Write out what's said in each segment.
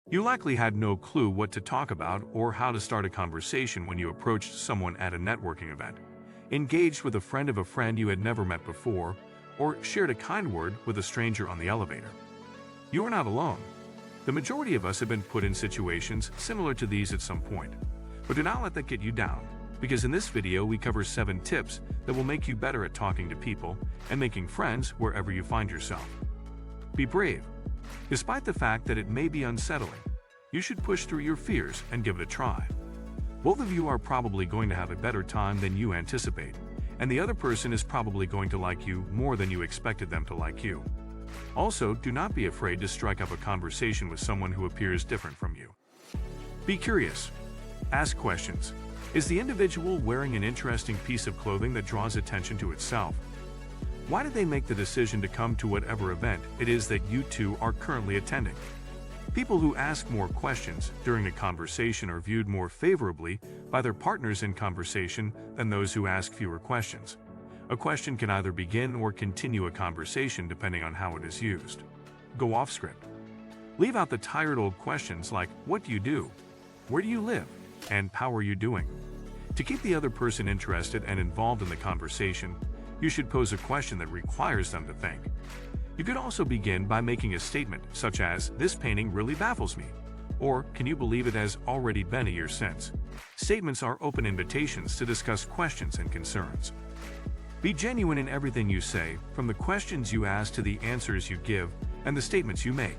You likely had no clue what to talk about or how to start a conversation when you approached someone at a networking event, engaged with a friend of a friend you had never met before, or shared a kind word with a stranger on the elevator. You are not alone. The majority of us have been put in situations similar to these at some point. But do not let that get you down, because in this video we cover 7 tips that will make you better at talking to people and making friends wherever you find yourself. Be brave. Despite the fact that it may be unsettling, you should push through your fears and give it a try. Both of you are probably going to have a better time than you anticipate, and the other person is probably going to like you more than you expected them to like you. Also, do not be afraid to strike up a conversation with someone who appears different from you. Be curious. Ask questions. Is the individual wearing an interesting piece of clothing that draws attention to itself? Why did they make the decision to come to whatever event it is that you two are currently attending? People who ask more questions during a conversation are viewed more favorably by their partners in conversation than those who ask fewer questions. A question can either begin or continue a conversation depending on how it is used. Go off script. Leave out the tired old questions like, what do you do? Where do you live? And how are you doing? To keep the other person interested and involved in the conversation, you should pose a question that requires them to think. You could also begin by making a statement such as, this painting really baffles me, or can you believe it has already been a year since? Statements are open invitations to discuss questions and concerns. Be genuine in everything you say, from the questions you ask to the answers you give and the statements you make.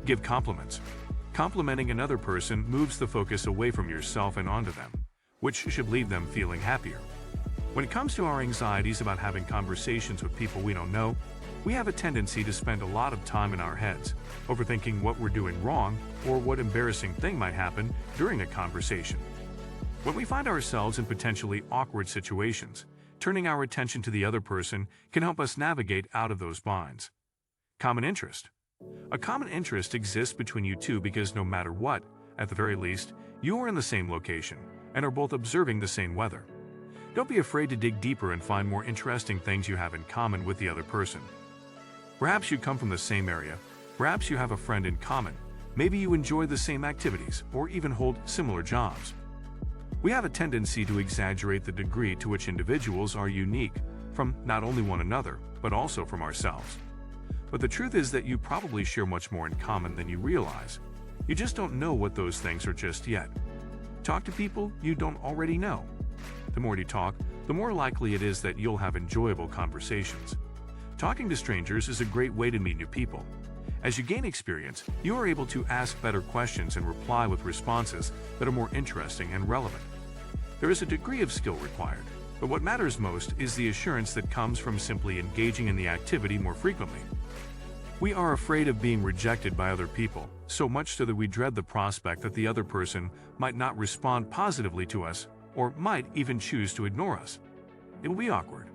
Give compliments. Complimenting another person moves the focus away from yourself and onto them, which should leave them feeling happier. When it comes to our anxieties about having conversations with people we don't know, we have a tendency to spend a lot of time in our heads, overthinking what we're doing wrong or what embarrassing thing might happen during a conversation. When we find ourselves in potentially awkward situations, turning our attention to the other person can help us navigate out of those binds. Common interest. A common interest exists between you two because no matter what, at the very least, you are in the same location and are both observing the same weather. Don't be afraid to dig deeper and find more interesting things you have in common with the other person. Perhaps you come from the same area, perhaps you have a friend in common, maybe you enjoy the same activities or even hold similar jobs. We have a tendency to exaggerate the degree to which individuals are unique from not only one another, but also from ourselves. But the truth is that you probably share much more in common than you realize. You just don't know what those things are just yet. Talk to people you don't already know. The more you talk, the more likely it is that you'll have enjoyable conversations. Talking to strangers is a great way to meet new people. As you gain experience, you are able to ask better questions and reply with responses that are more interesting and relevant. There is a degree of skill required, but what matters most is the assurance that comes from simply engaging in the activity more frequently. We are afraid of being rejected by other people, so much so that we dread the prospect that the other person might not respond positively to us or might even choose to ignore us. It will be awkward.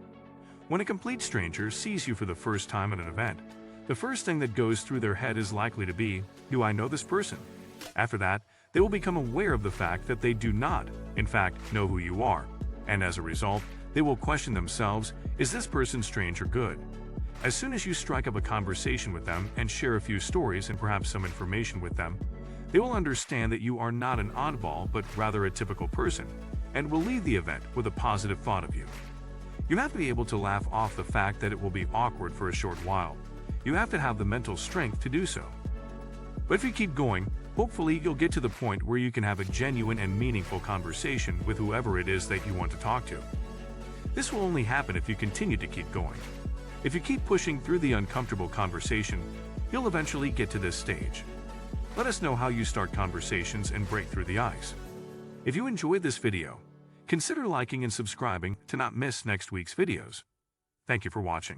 When a complete stranger sees you for the first time at an event, the first thing that goes through their head is likely to be, do I know this person? After that, they will become aware of the fact that they do not, in fact, know who you are, and as a result, they will question themselves, is this person strange or good? As soon as you strike up a conversation with them and share a few stories and perhaps some information with them, they will understand that you are not an oddball but rather a typical person, and will leave the event with a positive thought of you. You have to be able to laugh off the fact that it will be awkward for a short while. You have to have the mental strength to do so. But if you keep going, hopefully you'll get to the point where you can have a genuine and meaningful conversation with whoever it is that you want to talk to. This will only happen if you continue to keep going. If you keep pushing through the uncomfortable conversation, you'll eventually get to this stage. Let us know how you start conversations and break through the ice. If you enjoyed this video, consider liking and subscribing to not miss next week's videos. Thank you for watching.